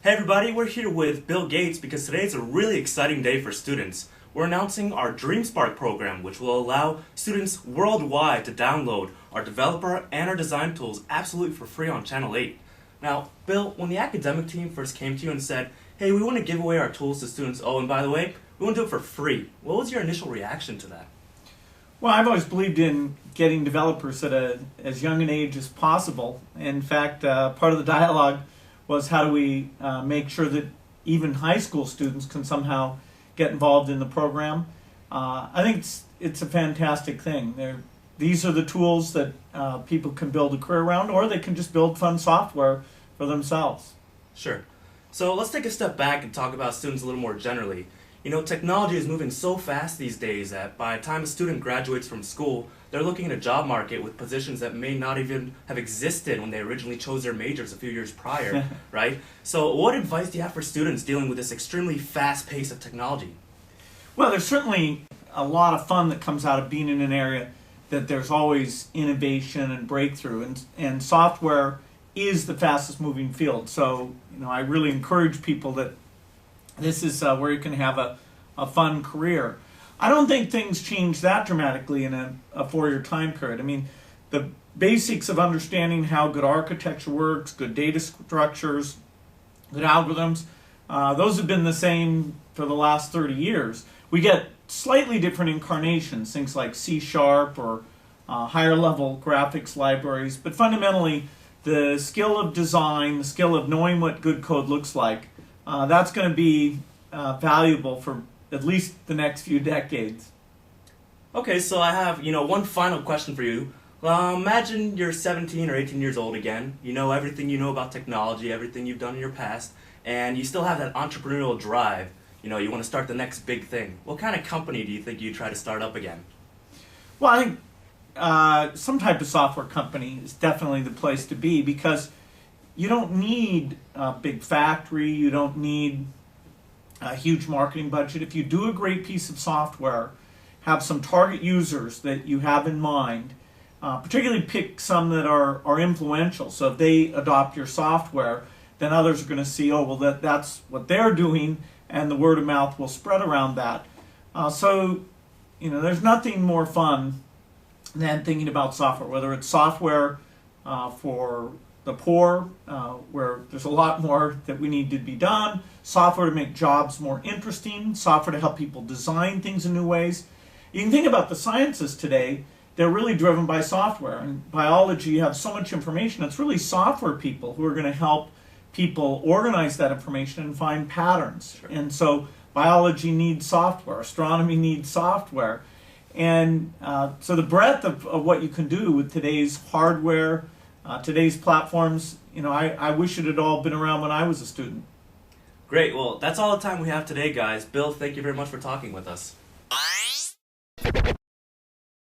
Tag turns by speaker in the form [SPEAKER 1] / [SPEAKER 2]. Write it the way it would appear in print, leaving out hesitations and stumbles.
[SPEAKER 1] Hey everybody, we're here with Bill Gates because today is a really exciting day for students. We're announcing our DreamSpark program, which will allow students worldwide to download our developer and our design tools absolutely for free on Channel 8. Now, Bill, when the academic team first came to you and said, hey, we want to give away our tools to students, oh, and by the way, we want to do it for free, what was your initial reaction to that?
[SPEAKER 2] Well, I've always believed in getting developers at as young an age as possible. In fact, part of the dialogue was how do we make sure that even high school students can somehow get involved in the program. I think it's a fantastic thing. These are the tools that people can build a career around, or they can just build fun software for themselves.
[SPEAKER 1] Sure. So let's take a step back and talk about students a little more generally. You know, technology is moving so fast these days that by the time a student graduates from school, they're looking at a job market with positions that may not even have existed when they originally chose their majors a few years prior, right? So what advice do you have for students dealing with this extremely fast pace of technology?
[SPEAKER 2] Well, there's certainly a lot of fun that comes out of being in an area that there's always innovation and breakthrough, and software is the fastest moving field. So, I really encourage people that this is where you can have a fun career. I don't think things change that dramatically in a four-year time period. I mean, the basics of understanding how good architecture works, good data structures, good algorithms, those have been the same for the last 30 years. We get slightly different incarnations, things like C# or higher level graphics libraries, but fundamentally the skill of design, the skill of knowing what good code looks like, that's going to be valuable for at least the next few decades.
[SPEAKER 1] Okay, so I have, one final question for you. Imagine you're 17 or 18 years old again. You know everything you know about technology, everything you've done in your past, and you still have that entrepreneurial drive. You want to start the next big thing. What kind of company do you think you'd try to start up again?
[SPEAKER 2] Well, I think some type of software company is definitely the place to be, because you don't need a big factory, you don't need a huge marketing budget. If you do a great piece of software, have some target users that you have in mind, particularly pick some that are influential. So if they adopt your software, then others are going to see, oh, well, that's what they're doing, and the word of mouth will spread around that. So there's nothing more fun than thinking about software, whether it's software for the poor, where there's a lot more that we need to be done, software to make jobs more interesting, software to help people design things in new ways. You can think about the sciences today, they're really driven by software. In biology, you have so much information, it's really software people who are going to help people organize that information and find patterns. Sure. And so biology needs software, astronomy needs software. And so the breadth of what you can do with today's hardware, today's platforms, I wish it had all been around when I was a student.
[SPEAKER 1] Great. Well, that's all the time we have today, guys. Bill, thank you very much for talking with us.